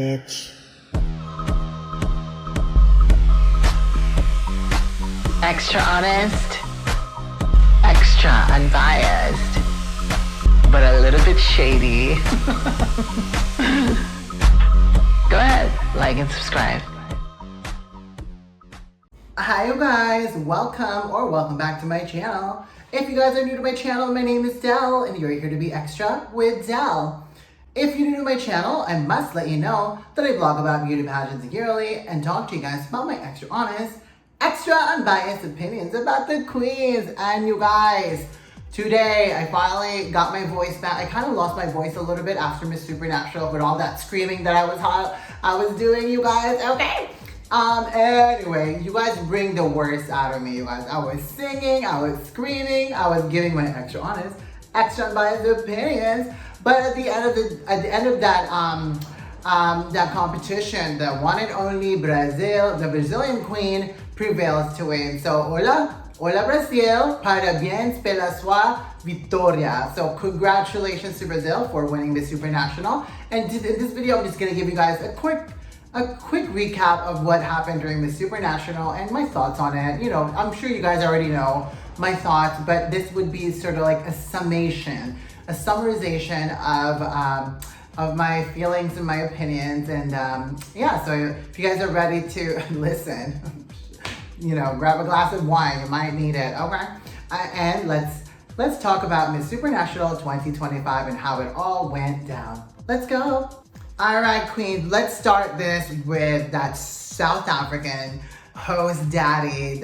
bitch. Extra honest, extra unbiased, but a little bit shady. Go ahead, like and subscribe. Hi you guys, welcome back to my channel. If you guys are new to my channel, my name is Del and you're here to be extra with Del. If you're new to my channel, I must let you know that I blog about beauty pageants yearly and talk to you guys about my extra honest, extra unbiased opinions about the queens. And you guys, today I finally got my voice back. I kind of lost my voice a little bit after Miss Supranational with all that screaming that I was doing, you guys, okay? Anyway, you guys bring the worst out of me, you guys. I was singing, I was screaming, I was giving my extra honest, extra unbiased opinions. But at the end of that that competition, the one and only Brazil, the Brazilian queen, prevails to win. So hola Brazil, parabéns pela sua vitória. So congratulations to Brazil for winning the Supranational. And in this video, I'm just gonna give you guys a quick recap of what happened during the Supranational and my thoughts on it. You know, I'm sure you guys already know my thoughts, but this would be sort of like a summation, a summarization of my feelings and my opinions. And yeah, so if you guys are ready to listen, you know, grab a glass of wine, you might need it, okay? And let's talk about Miss Supranational 2025 and how it all went down. Let's go. All right, queens, let's start this with that South African host daddy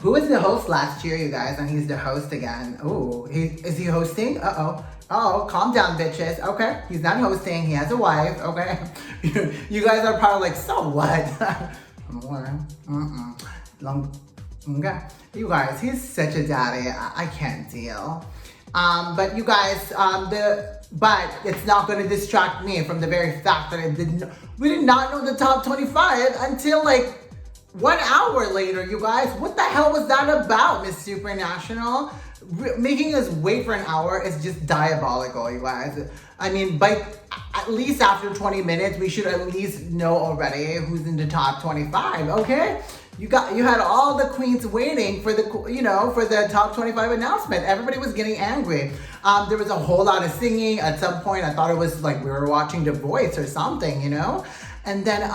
who was the host last year, you guys, and he's the host again. Ooh, is he hosting? Oh, calm down, bitches. Okay, he's not hosting, he has a wife, okay? You guys are probably like, so what? Okay. You guys, he's such a daddy, I can't deal. But you guys, but it's not going to distract me from the very fact that we did not know the top 25 until like 1 hour later, you guys. What the hell was that about, Miss Supranational? Making us wait for an hour is just diabolical, you guys. I mean, at least after 20 minutes, we should at least know already who's in the top 25, okay? You had all the queens waiting for the top 25 announcement. Everybody was getting angry. There was a whole lot of singing. At some point, I thought it was like we were watching The Voice or something, you know? And then,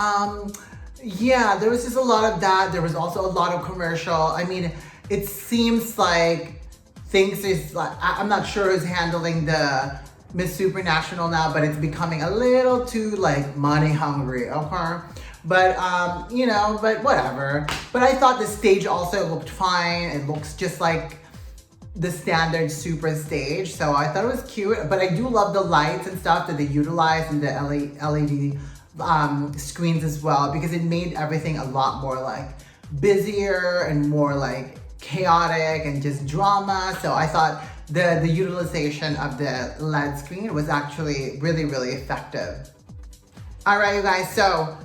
yeah, there was just a lot of that. There was also a lot of commercial. I mean, it seems like things is like, I'm not sure who's handling the Miss Supranational now, but it's becoming a little too like money hungry, okay? But, you know, but whatever. But I thought the stage also looked fine. It looks just like the standard Super stage. So I thought it was cute. But I do love the lights and stuff that they utilized in the LED screens as well, because it made everything a lot more like busier and more like chaotic and just drama. So I thought the utilization of the LED screen was actually really, really effective. All right, you guys. So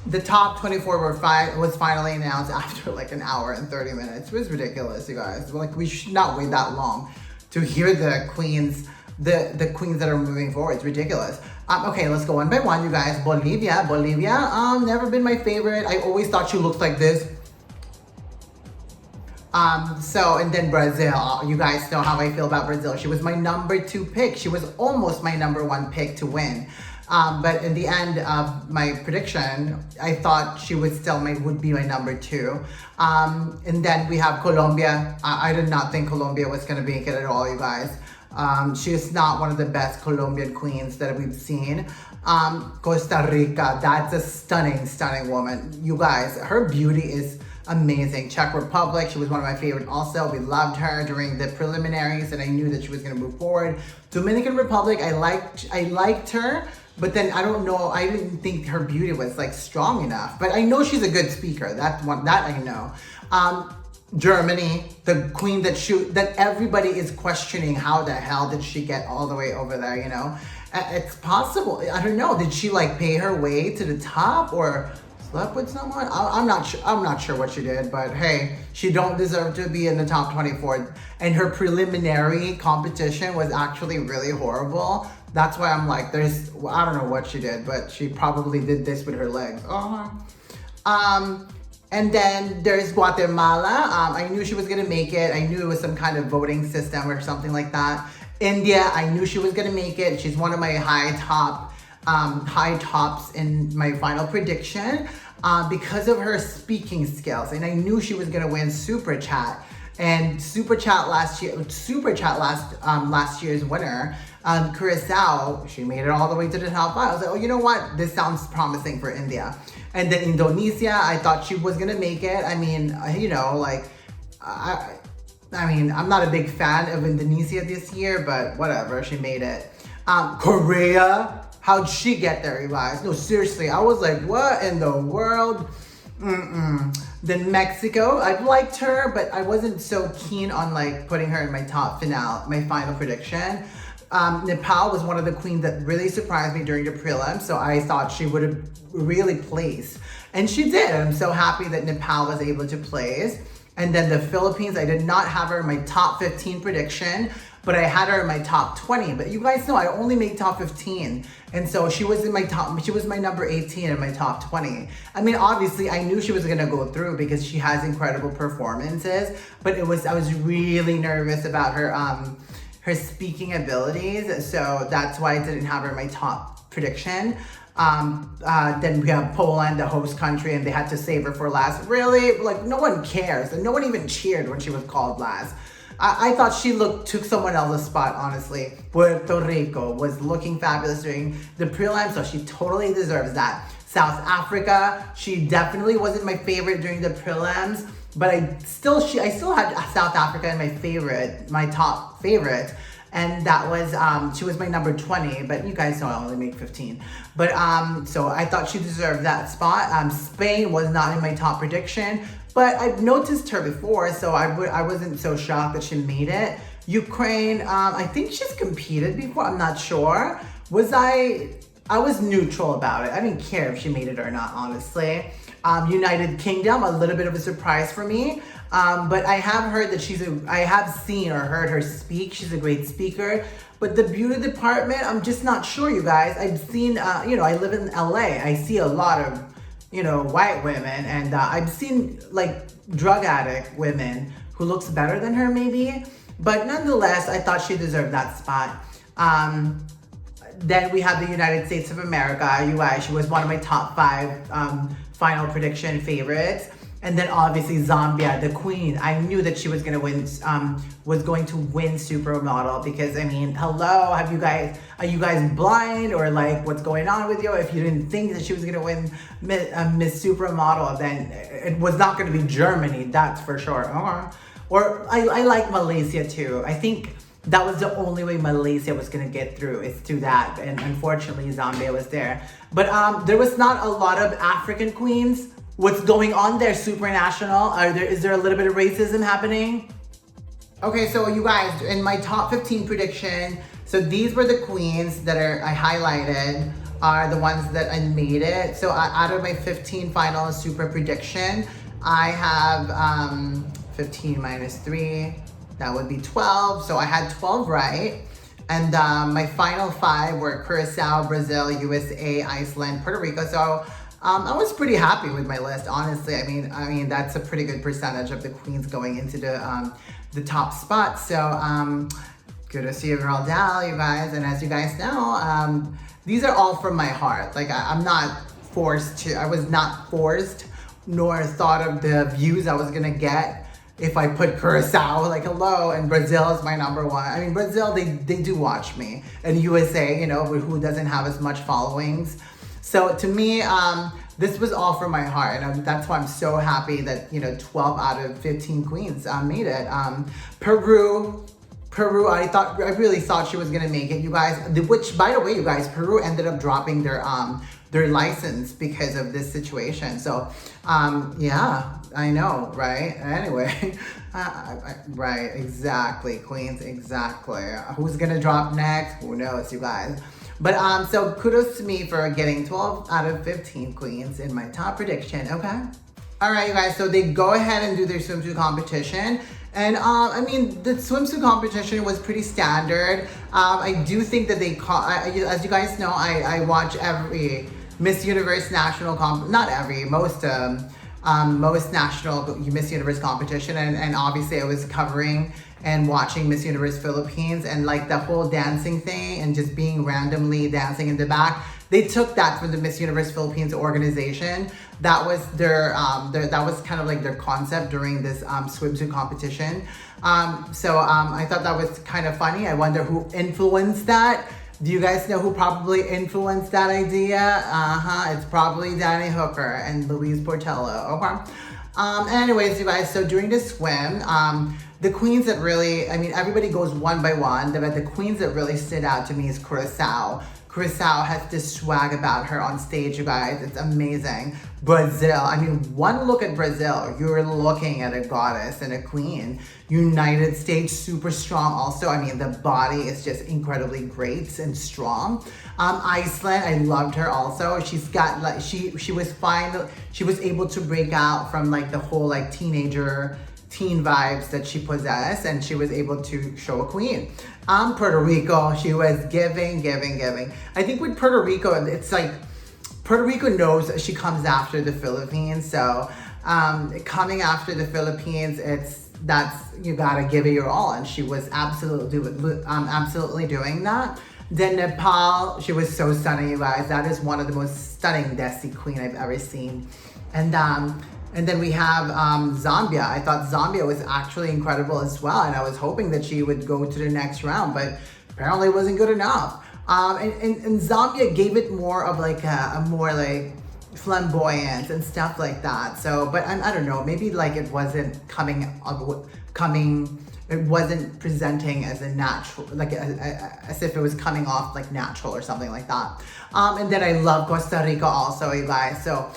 the top 24 was finally announced after like an hour and 30 minutes. It was ridiculous, you guys. Like, we should not wait that long to hear the queens, the queens that are moving forward. It's ridiculous. Okay, let's go one by one, you guys. Bolivia, never been my favorite. I always thought she looked like this. And then Brazil, you guys know how I feel about Brazil. She was my number 2 pick. She was almost my number 1 pick to win. But in the end of my prediction, I thought she would be my number 2. And then we have Colombia. I did not think Colombia was gonna make it at all, you guys. She is not one of the best Colombian queens that we've seen. Costa Rica, that's a stunning woman. You guys, her beauty is amazing. Czech Republic, she was one of my favorite also. We loved her during the preliminaries and I knew that she was gonna move forward. Dominican Republic, I liked her, but then I don't know, I didn't think her beauty was like strong enough. But I know she's a good speaker, that I know. Germany, the queen that everybody is questioning, how the hell did she get all the way over there, you know? It's possible, I don't know, did she like pay her way to the top or slept with someone? I'm not sure what she did, but hey, she don't deserve to be in the top 24. And her preliminary competition was actually really horrible. That's why I'm like, I don't know what she did, but she probably did this with her legs. And then there's Guatemala. I knew she was gonna make it. I knew it was some kind of voting system or something like that. India, I knew she was gonna make it. She's one of my high tops in my final prediction because of her speaking skills. And I knew she was gonna win Super Chat. And Super Chat last year's winner, Curacao, she made it all the way to the top 5. I was like, oh, you know what? This sounds promising for India. And then Indonesia, I thought she was gonna make it. I mean, you know, like, I mean, I'm not a big fan of Indonesia this year, but whatever, she made it. Korea, how'd she get there, you guys? No, seriously, I was like, what in the world? Then Mexico, I liked her, but I wasn't so keen on like putting her in my my final prediction. Nepal was one of the queens that really surprised me during the prelims, so I thought she would have really placed. And she did. I'm so happy that Nepal was able to place. And then the Philippines, I did not have her in my top 15 prediction, but I had her in my top 20. But you guys know I only made top 15. And so she was my number 18 in my top 20. I mean, obviously I knew she was gonna go through because she has incredible performances, but I was really nervous about her speaking abilities. So that's why I didn't have her in my top prediction. Then we have Poland, the host country, and they had to save her for last. Really? Like, no one cares. And no one even cheered when she was called last. I thought she took someone else's spot, honestly. Puerto Rico was looking fabulous during the prelim, so she totally deserves that. South Africa, she definitely wasn't my favorite during the prelims, but I still had South Africa in my top favorite. And that was, she was my number 20, but you guys know I only make 15. But, so I thought she deserved that spot. Spain was not in my top prediction, but I've noticed her before, so I wasn't so shocked that she made it. Ukraine, I think she's competed before, I'm not sure. I was neutral about it. I didn't care if she made it or not, honestly. United Kingdom, a little bit of a surprise for me. But I have heard that I have seen or heard her speak. She's a great speaker. But the beauty department, I'm just not sure, you guys. I've seen, you know, I live in LA. I see a lot of, you know, white women. And I've seen like drug addict women who looks better than her maybe. But nonetheless, I thought she deserved that spot. Then we have the United States of America, UI. She was one of my top 5 final prediction favorites. And then obviously Zambia, the queen. I knew that she was going to win Supermodel because, I mean, hello, are you guys blind or like what's going on with you? If you didn't think that she was going to win Miss Supermodel, then it was not going to be Germany, that's for sure. Or I like Malaysia too. I think that was the only way Malaysia was gonna get through, is through that. And unfortunately, Zambia was there. But there was not a lot of African queens. What's going on there, Supranational? Is there a little bit of racism happening? Okay, so you guys, in my top 15 prediction, so these were the queens that I highlighted, are the ones that I made it. So out of my 15 final super prediction, I have 15 minus 3. That would be 12, so I had 12 right. And my final 5 were Curacao, Brazil, USA, Iceland, Puerto Rico. So I was pretty happy with my list, honestly. I mean that's a pretty good percentage of the queens going into the top spot. So good to see you all down, you guys. And as you guys know, these are all from my heart. Like I'm not forced to. I was not forced, nor thought of the views I was gonna get if I put Curacao, like hello, and Brazil is my number 1. I mean, Brazil, they do watch me. And USA, you know, who doesn't have as much followings. So to me, this was all from my heart. And that's why I'm so happy that, you know, 12 out of 15 queens made it. Peru, I really thought she was gonna make it, you guys. Which, by the way, you guys, Peru ended up dropping their license because of this situation. So, yeah, I know, right? Anyway, right, exactly, queens, exactly. Who's gonna drop next? Who knows, you guys? But so kudos to me for getting 12 out of 15 queens in my top prediction, okay? All right, you guys, so they go ahead and do their swimsuit competition. And I mean, the swimsuit competition was pretty standard. I do think that as you guys know, I watch every Miss Universe national most national Miss Universe competition, and obviously I was covering and watching Miss Universe Philippines, and like the whole dancing thing and just being randomly dancing in the back. They took that from the Miss Universe Philippines organization. That was that was kind of like their concept during this swimsuit competition. I thought that was kind of funny. I wonder who influenced that. Do you guys know who probably influenced that idea? It's probably Danny Hooker and Louise Portello. Okay. Anyways, you guys, so during the swim, the queens that really, I mean, everybody goes one by one, but the queens that really stood out to me is Curacao. Curacao has this swag about her on stage, you guys. It's amazing. Brazil, I mean, one look at Brazil, you're looking at a goddess and a queen. United States, super strong also. I mean, the body is just incredibly great and strong. Iceland, I loved her also. She's got like, she was fine. She was able to break out from like the whole like teen vibes that she possessed, and she was able to show a queen. Puerto Rico, she was giving. I think with Puerto Rico, it's like, Puerto Rico knows that she comes after the Philippines. So coming after the Philippines, you gotta give it your all. And she was absolutely doing that. Then Nepal, she was so stunning, you guys. That is one of the most stunning Desi queen I've ever seen. And then we have Zambia. I thought Zambia was actually incredible as well. And I was hoping that she would go to the next round, but apparently it wasn't good enough. And Zambia gave it more of like a more like flamboyant and stuff like that. So, but I don't know, maybe like it wasn't it wasn't presenting as a natural, like as if it was coming off like natural or something like that. And then I love Costa Rica also, you guys. So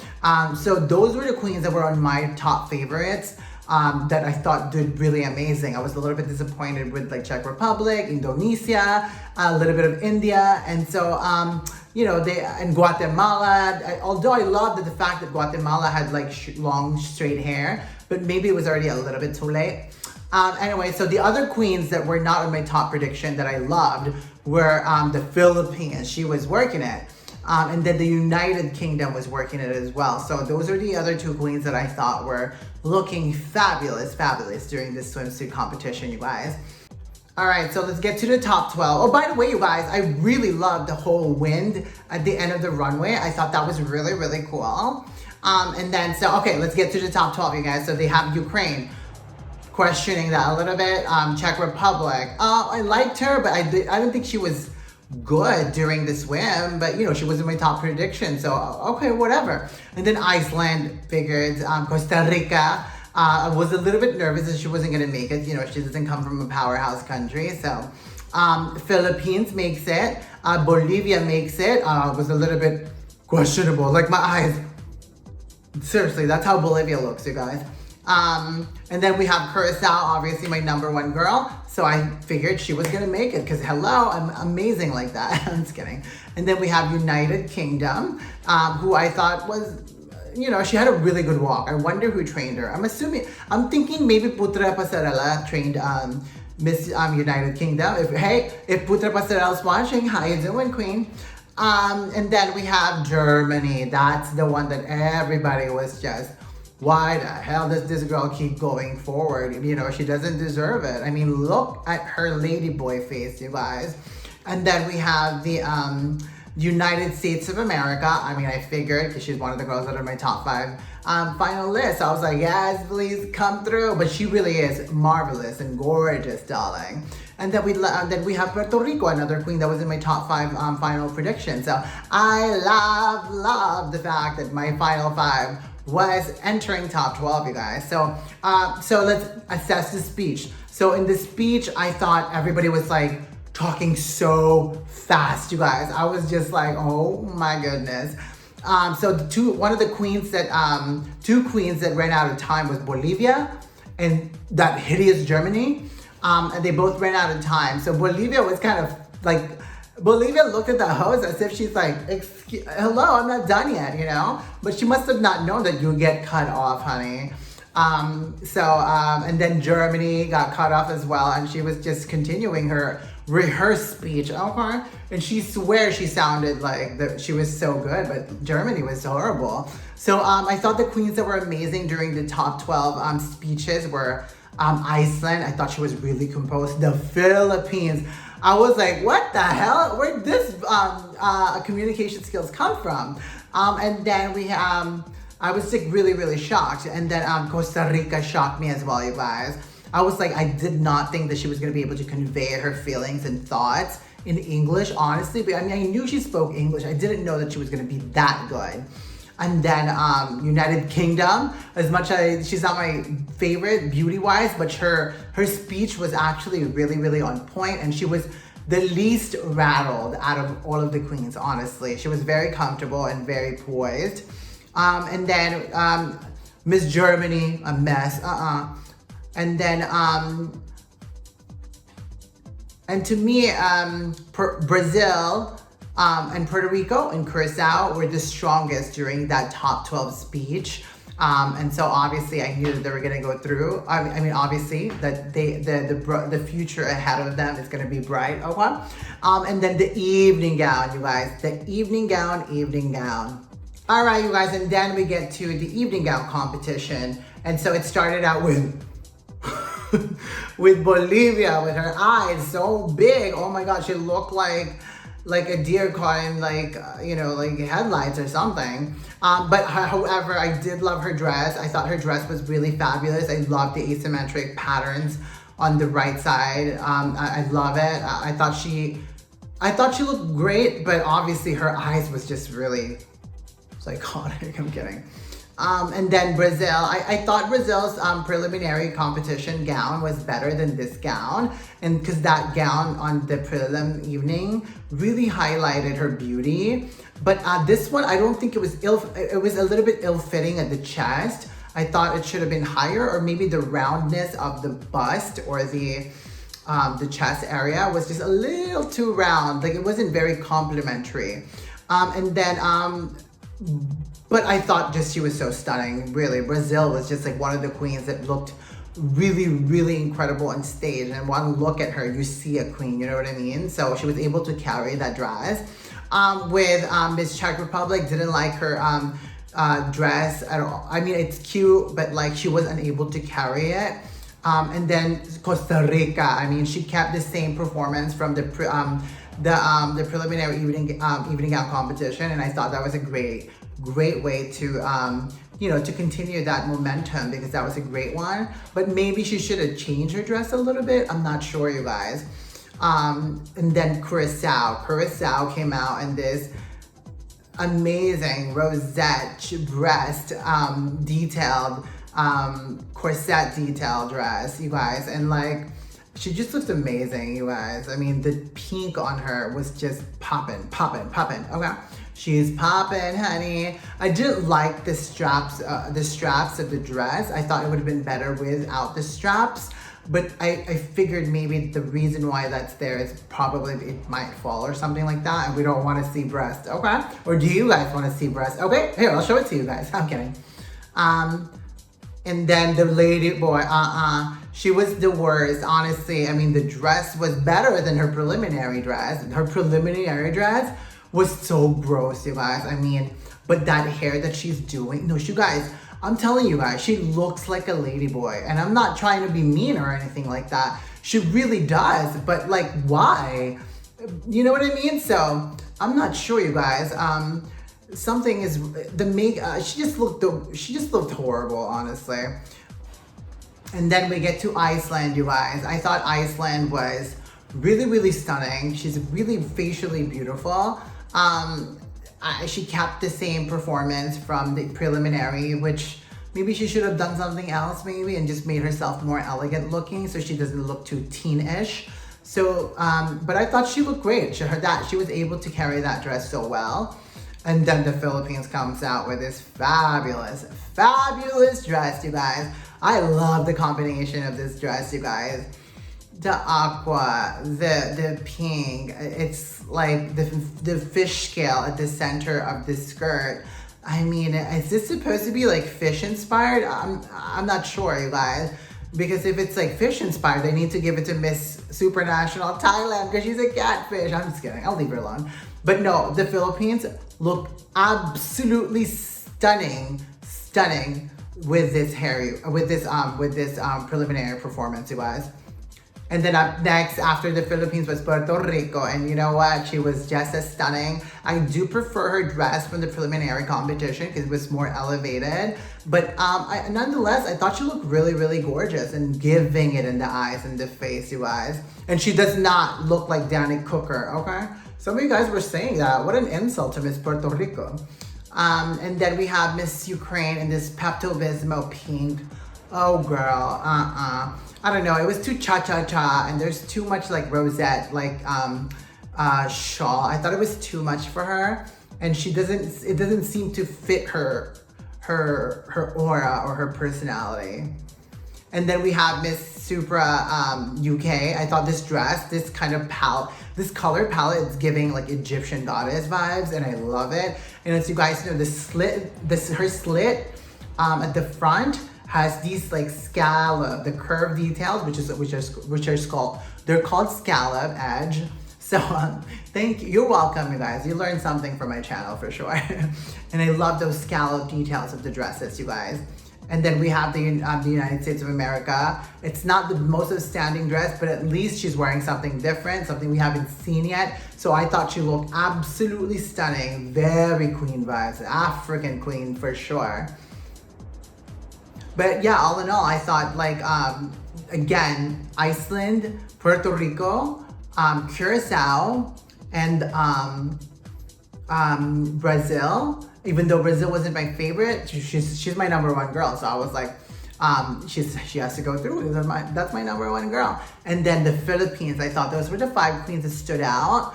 those were the queens that were on my top favorites. That I thought did really amazing. I was a little bit disappointed with like Czech Republic, Indonesia, a little bit of India, and so and Guatemala. Although I loved the fact that Guatemala had like long straight hair, but maybe it was already a little bit too late. Anyway, so the other queens that were not on my top prediction that I loved were the Philippines. She was working it. And then the United Kingdom was working it as well. So those are the other two queens that I thought were looking fabulous during this swimsuit competition, you guys. All right, so let's get to the top 12. Oh, by the way, you guys, I really loved the whole wind at the end of the runway. I thought that was really, really cool. Okay, let's get to the top 12, you guys. So they have Ukraine, questioning that a little bit. Czech Republic, I liked her, but I don't think she was good during the swim, but she wasn't my top prediction, so okay, whatever. And then Iceland, figured. Costa Rica, I was a little bit nervous that she wasn't gonna make it. She doesn't come from a powerhouse country. So Philippines makes it. Bolivia makes it. Was a little bit questionable, like my eyes. Seriously, that's how Bolivia looks, you guys. And then we have Curacao, obviously my number one girl. So I figured she was gonna make it because hello, I'm amazing like that. I'm just kidding. And then we have United Kingdom, who I thought was, she had a really good walk. I wonder who trained her. I'm thinking maybe Putra Pasarela trained Miss United Kingdom. If Putra Pasarela's watching, how you doing, Queen? And then we have Germany. That's the one that everybody was just, why the hell does this girl keep going forward? She doesn't deserve it. I mean, look at her ladyboy face, you guys. And then we have the United States of America. I mean, I figured, because she's one of the girls that are my top 5 finalists. I was like, yes, please come through. But she really is marvelous and gorgeous, darling. And then we have Puerto Rico, another queen that was in my top 5 final prediction. So I love the fact that my final 5 was entering top 12, you guys. So let's assess the speech. So in the speech, I thought everybody was like talking so fast, you guys. I was just like, oh my goodness. So two queens that ran out of time was Bolivia and that hideous Germany. And they both ran out of time. So Bolivia was kind of like, Bolivia looked at the host as if she's like, hello, I'm not done yet, But she must have not known that you get cut off, honey. And then Germany got cut off as well, and she was just continuing her rehearsed speech, okay? And she swears she sounded like she was so good, but Germany was horrible. So I thought the queens that were amazing during the top 12 speeches were Iceland. I thought she was really composed. The Philippines, I was like, what the hell? Where'd this communication skills come from? And then we I was like really, really shocked. And then Costa Rica shocked me as well, you guys. I was like, I did not think that she was gonna be able to convey her feelings and thoughts in English, honestly. But I mean, I knew she spoke English. I didn't know that she was gonna be that good. And then United Kingdom, as much as she's not my favorite beauty-wise, but her speech was actually really, really on point, and she was the least rattled out of all of the queens, honestly. She was very comfortable and very poised. And then Miss Germany, a mess, And then, and to me, Brazil and Puerto Rico and Curacao were the strongest during that top 12 speech. And so obviously I knew that they were gonna go through. I mean, obviously that the future ahead of them is gonna be bright, okay? And then the evening gown, you guys, the evening gown. All right, you guys, and then we get to the evening gown competition. And so it started out with with Bolivia, with her eyes so big. Oh my God, she looked like a deer caught in like headlights or something. But however, I did love her dress. I thought her dress was really fabulous. I loved the asymmetric patterns on the right side. I love it. I thought she looked great, but obviously her eyes was just really psychotic. I'm kidding. And then Brazil, I thought Brazil's preliminary competition gown was better than this gown, and because that gown on the prelim evening really highlighted her beauty. But this one, I don't think it was a little bit ill-fitting at the chest. I thought it should have been higher, or maybe the roundness of the bust or the chest area was just a little too round. Like, it wasn't very complimentary. But I thought just she was so stunning, really. Brazil was just like one of the queens that looked really, really incredible on stage. And one look at her, you see a queen, you know what I mean? So she was able to carry that dress. With Miss Czech Republic, didn't like her dress at all. I mean, it's cute, but like she was unable to carry it. And then Costa Rica, I mean, she kept the same performance from the preliminary evening gown competition, and I thought that was a great way to to continue that momentum, because that was a great one. But maybe she should have changed her dress a little bit. I'm not sure, you guys. And then Curacao came out in this amazing rosette breast detailed corset detail dress, you guys, and like she just looked amazing, you guys. I mean, the pink on her was just popping, okay? She's popping, honey. I didn't like the straps of the dress. I thought it would have been better without the straps, but I figured maybe the reason why that's there is probably it might fall or something like that, and we don't want to see breast, okay? Or do you guys want to see breast? Okay, here, I'll show it to you guys. I'm kidding. And then the lady boy, she was the worst, honestly. I mean, the dress was better than her preliminary dress. Her preliminary dress was so gross, you guys. I mean, but that hair that she's doing, no, you guys, I'm telling you guys, she looks like a ladyboy. And I'm not trying to be mean or anything like that. She really does, but like, why? You know what I mean? So I'm not sure, you guys. Something is she just looked horrible, honestly. And then we get to Iceland, you guys. I thought Iceland was really, really stunning. She's really facially beautiful. She kept the same performance from the preliminary, which maybe she should have done something else maybe and just made herself more elegant looking so she doesn't look too teen-ish. So, but I thought she looked great. She was able to carry that dress so well. And then the Philippines comes out with this fabulous dress, you guys. I love the combination of this dress, you guys. The aqua, the pink, it's like the fish scale at the center of the skirt. I mean, is this supposed to be like fish inspired? I'm not sure, you guys. Because if it's like fish inspired, they need to give it to Miss Supranational Thailand because she's a catfish. I'm just kidding. I'll leave her alone. But no, the Philippines look absolutely stunning with this preliminary performance, you guys. And then up next after the Philippines was Puerto Rico, and you know what? She was just as stunning. I do prefer her dress from the preliminary competition because it was more elevated. But nonetheless, I thought she looked really, really gorgeous and giving it in the eyes and the face, you guys. And she does not look like Danny Cooker, okay? Some of you guys were saying that. What an insult to Miss Puerto Rico. And then we have Miss Ukraine in this Pepto-Bismol pink. Oh girl, I don't know, it was too cha-cha-cha and there's too much like rosette, like shawl. I thought it was too much for her, and it doesn't seem to fit her aura or her personality. And then we have Miss Supra UK. I thought this dress, this color palette is giving like Egyptian goddess vibes, and I love it. And as you guys know, her slit at the front has these like scallop, the curve details, which are they're called scallop edge. So thank you. You're welcome, you guys. You learned something from my channel for sure. And I love those scallop details of the dresses, you guys. And then we have the United States of America. It's not the most outstanding dress, but at least she's wearing something different, something we haven't seen yet. So I thought she looked absolutely stunning. Very queen vibes, African queen for sure. But yeah, all in all, I thought like, again, Iceland, Puerto Rico, Curacao, and Brazil. Even though Brazil wasn't my favorite, she's my number one girl. So I was like, she has to go through. That's my number one girl. And then the Philippines, I thought those were the 5 queens that stood out.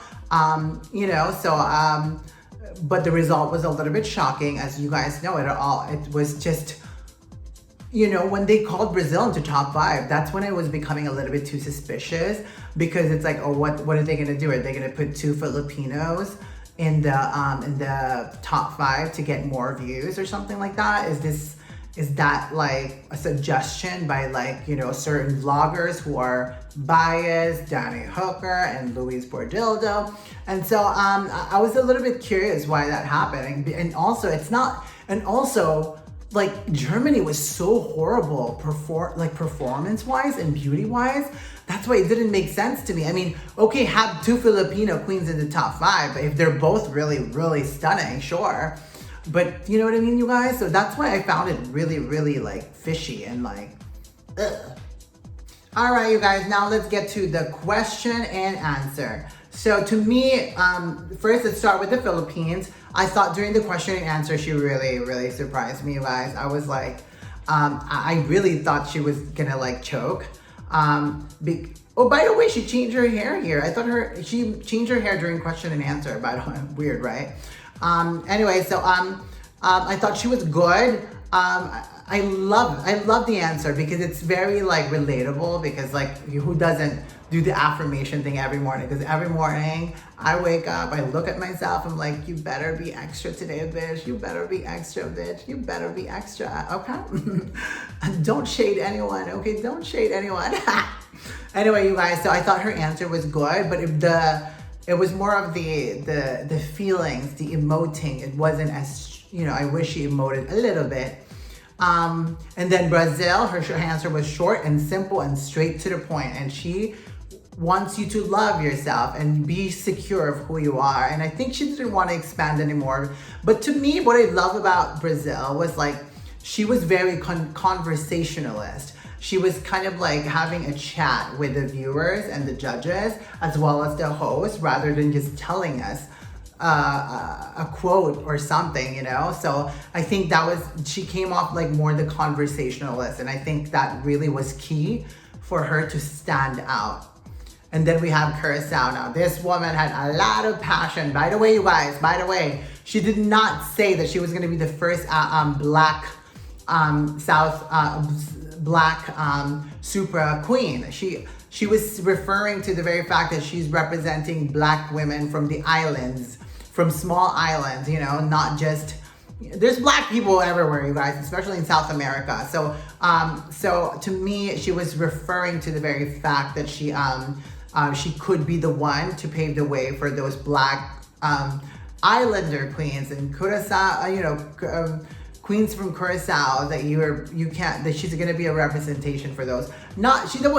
But the result was a little bit shocking, as you guys know. It was just, when they called Brazil into top 5, that's when I was becoming a little bit too suspicious, because it's like, oh, what are they gonna do? Are they gonna put 2 Filipinos in the top 5 to get more views or something like that? Is that like a suggestion by like, certain vloggers who are biased, Danny Hooker and Luis Bordildo? And so I was a little bit curious why that happened. And also like Germany was so horrible performance-wise and beauty-wise. That's why it didn't make sense to me. I mean, okay, have 2 Filipino queens in the top 5, but if they're both really, really stunning, sure. But you know what I mean, you guys? So that's why I found it really, really like fishy and like, ugh. All right, you guys, now let's get to the question and answer. So to me, first let's start with the Philippines. I thought during the question and answer, she really, really surprised me, you guys. I was like, I really thought she was gonna like choke. Oh, by the way, she changed her hair here. I thought she changed her hair during question and answer, by the way. Weird, right? Anyway, so I thought she was good. I love the answer because it's very like relatable, because like who doesn't do the affirmation thing every morning? Because every morning I wake up, I look at myself, I'm like, you better be extra today, bitch. You better be extra, bitch. You better be extra, okay? Don't shade anyone, okay? Don't shade anyone. Anyway, you guys, so I thought her answer was good, but it was more of the feelings, the emoting. It wasn't as, I wish she emoted a little bit. And then Brazil, her answer was short and simple and straight to the point. And she wants you to love yourself and be secure of who you are. And I think she didn't want to expand anymore. But to me, what I love about Brazil was like, she was very conversationalist. She was kind of like having a chat with the viewers and the judges, as well as the host, rather than just telling us a quote or something, So I think she came off like more the conversationalist, and I think that really was key for her to stand out. And then we have Curacao. Now, this woman had a lot of passion. By the way, you guys, she did not say that she was going to be the first black Supra queen. She was referring to the very fact that she's representing black women from the islands, from small islands, not just there's black people everywhere, you guys, especially in South America. So, so to me, she was referring to the very fact that she could be the one to pave the way for those black islander queens in Curacao, queens from Curacao, that she's gonna be a representation for those.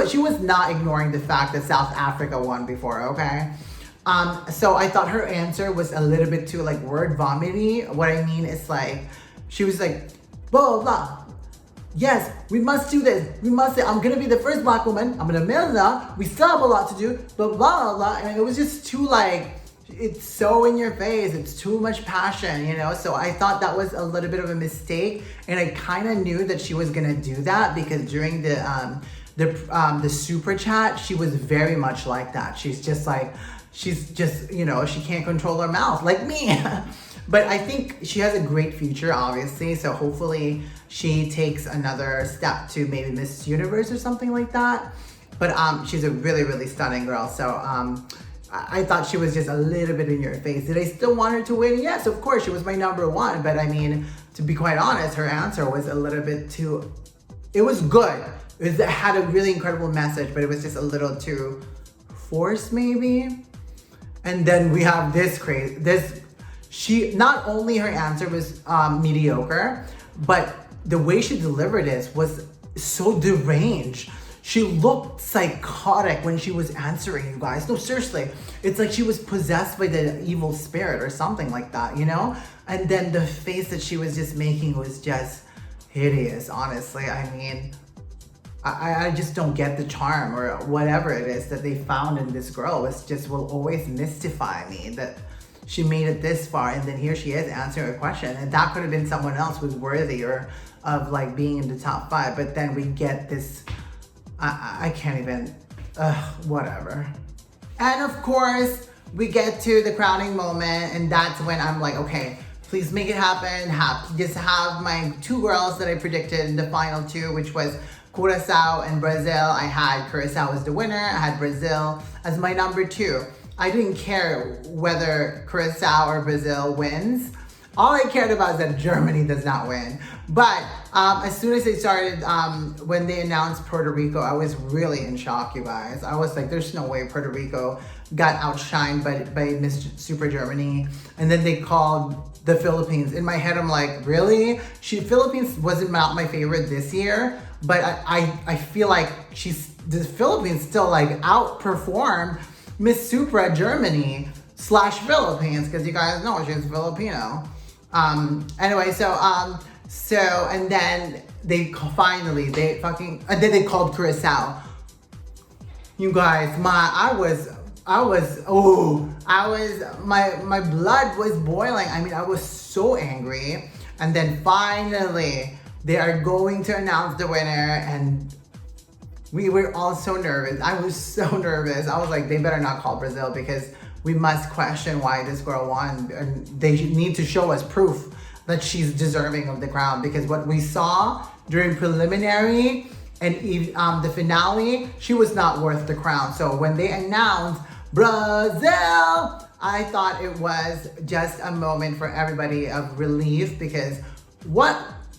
She was not ignoring the fact that South Africa won before, okay? So I thought her answer was a little bit too like word vomity. What I mean is like, she was like, blah, blah, blah. Yes, we must do this. We must say, I'm gonna be the first black woman. I'm gonna Messa. We still have a lot to do, but blah, blah, blah. And it was just too like, it's so in your face. It's too much passion, you know? So I thought that was a little bit of a mistake. And I kind of knew that she was gonna do that because during the super chat, she was very much like that. She's just, you know, she can't control her mouth like me. But I think she has a great future, obviously. So hopefully she takes another step to maybe Miss Universe or something like that. But she's a really, really stunning girl. So I thought she was just a little bit in your face. Did I still want her to win? Yes, of course, she was my #1. But I mean, to be quite honest, her answer was a little bit too, it was good. It had a really incredible message, but it was just a little too forced maybe. And then we have not only her answer was mediocre, but the way she delivered this was so deranged. She looked psychotic when she was answering, you guys. No, seriously. It's like she was possessed by the evil spirit or something like that, you know? And then the face that she was just making was just hideous, honestly. I mean, I just don't get the charm or whatever it is that they found in this girl. Will always mystify me that she made it this far and then here she is answering a question, and that could have been someone else who's worthier of like being in the top 5. But then we get this, I can't even, whatever. And of course, we get to the crowning moment, and that's when I'm like, okay, please make it happen. Just have my 2 girls that I predicted in the final 2, which was Curacao and Brazil. I had Curacao as the winner. I had Brazil as my #2. I didn't care whether Curacao or Brazil wins. All I cared about is that Germany does not win. But as soon as they started, when they announced Puerto Rico, I was really in shock, you guys. I was like, there's no way Puerto Rico got outshined by Miss Super Germany. And then they called the Philippines. In my head, I'm like, really? Philippines wasn't not my favorite this year, but I feel like the Philippines still like outperformed Miss Supra Germany / Philippines, because you guys know she's Filipino. Anyway, and then they finally, and then they called Curacao. You guys, my blood was boiling. I mean, I was so angry. And then finally, they are going to announce the winner, and we were all so nervous. I was so nervous. I was like, they better not call Brazil because we must question why this girl won, and they need to show us proof that she's deserving of the crown, because what we saw during preliminary and the finale, she was not worth the crown. So when they announced Brazil, I thought it was just a moment for everybody of relief, because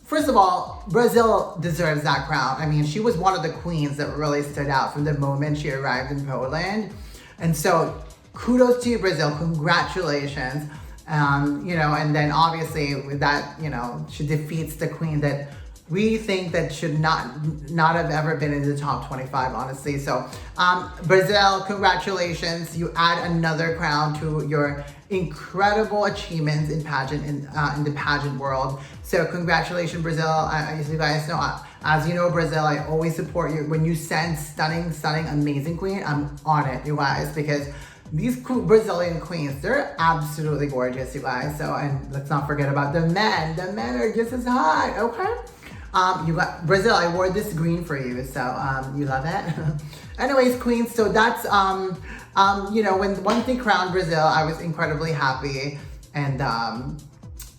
first of all, Brazil deserves that crown. I mean, she was one of the queens that really stood out from the moment she arrived in Poland. And so kudos to you, Brazil, congratulations. And then obviously with that, she defeats the queen that we think that should not have ever been in the top 25, honestly. So Brazil, congratulations. You add another crown to your incredible achievements in the pageant world. So congratulations, Brazil. As you guys know, as you know, Brazil, I always support you. When you send stunning, amazing queen, I'm on it, you guys, because these Brazilian queens, they're absolutely gorgeous, you guys. So, and let's not forget about the men. The men are just as hot, okay? You got Brazil, I wore this green for you, so you love it. Anyways, queens, so that's once they crowned Brazil, I was incredibly happy. And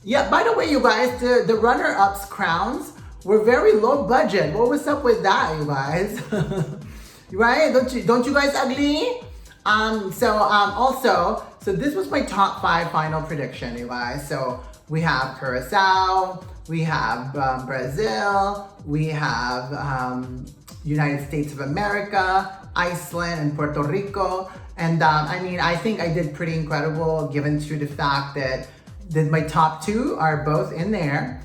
yeah, by the way, you guys, the runner-ups crowns were very low budget. What was up with that, you guys? Right? Don't you guys agree? Also, So this was my top 5 final prediction, you guys. So we have Curacao, we have Brazil, we have United States of America, Iceland, and Puerto Rico. And I mean, I think I did pretty incredible given to the fact that my top 2 are both in there.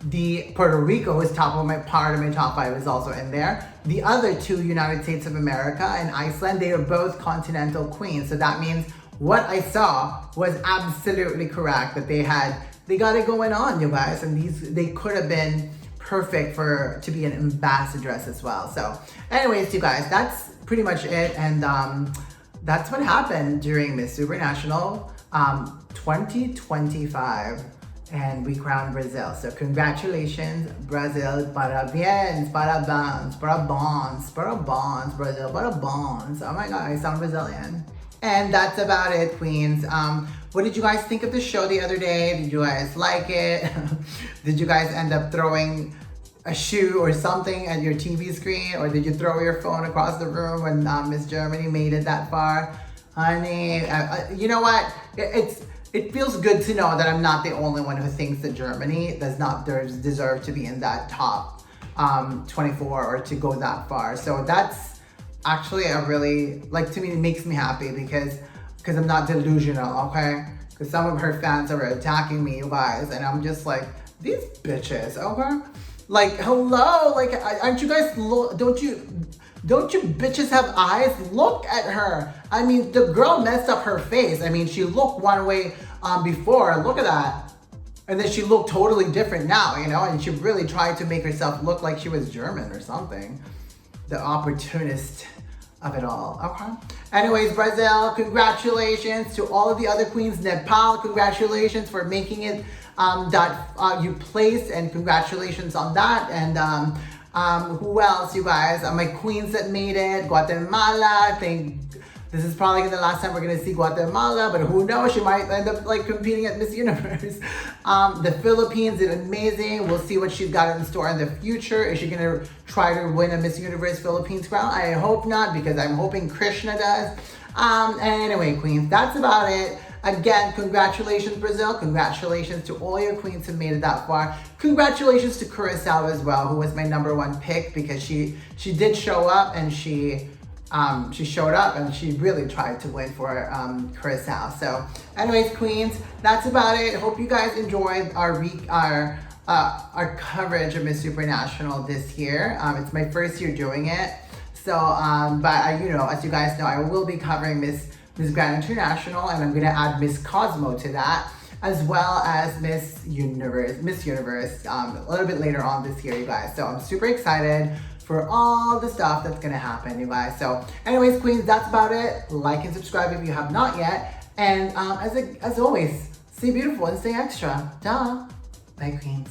The Puerto Rico is part of my top 5 is also in there. The other 2, United States of America and Iceland, they are both continental queens. So that means what I saw was absolutely correct, that they got it going on, you guys. And they could have been perfect to be an ambassadress as well. So anyways, you guys, that's pretty much it. And that's what happened during Miss Supranational 2025. And we crowned Brazil. So congratulations, Brazil. Parabéns, parabéns, parabéns, Brazil, parabéns. Oh my God, I sound Brazilian. And that's about it, queens. What did you guys think of the show the other day? Did you guys like it? Did you guys end up throwing a shoe or something at your TV screen? Or did you throw your phone across the room when Miss Germany made it that far? Honey, you know what? It feels good to know that I'm not the only one who thinks that Germany does not deserve to be in that top 24 or to go that far. So that's actually a really, to me, it makes me happy because I'm not delusional, okay? Because some of her fans are attacking me, you guys, and I'm just like, these bitches, okay? Hello, aren't you guys, don't you bitches have eyes? Look at her. I mean, the girl messed up her face. I mean, she looked one way before, look at that. And then she looked totally different now, you know? And she really tried to make herself look like she was German or something. The opportunist of it all, okay? Anyways, Brazil, congratulations to all of the other queens. Nepal, congratulations for making it you placed, and congratulations on that. And who else, you guys? My queens that made it. Guatemala, I think this is probably the last time we're gonna see Guatemala, but who knows? She might end up competing at Miss Universe. The Philippines did amazing. We'll see what she's got in store in the future. Is she gonna try to win a Miss Universe Philippines crown? I hope not, because I'm hoping Krishna does. Anyway, queens, that's about it. Again, congratulations, Brazil. Congratulations to all your queens who made it that far. Congratulations to Curacao as well, who was my #1 pick, because she did show up, and she showed up and she really tried to win for Curacao. So anyways, queens, that's about it. Hope you guys enjoyed our coverage of Miss Supranational this year. It's my first year doing it. So, but as you guys know, I will be covering Miss Grand International, and I'm gonna add Miss Cosmo to that, as well as Miss Universe, a little bit later on this year, you guys. So I'm super excited for all the stuff that's gonna happen, you guys. So anyways, queens, that's about it. Like and subscribe if you have not yet. And as always, stay beautiful and stay extra. Duh. Bye, queens.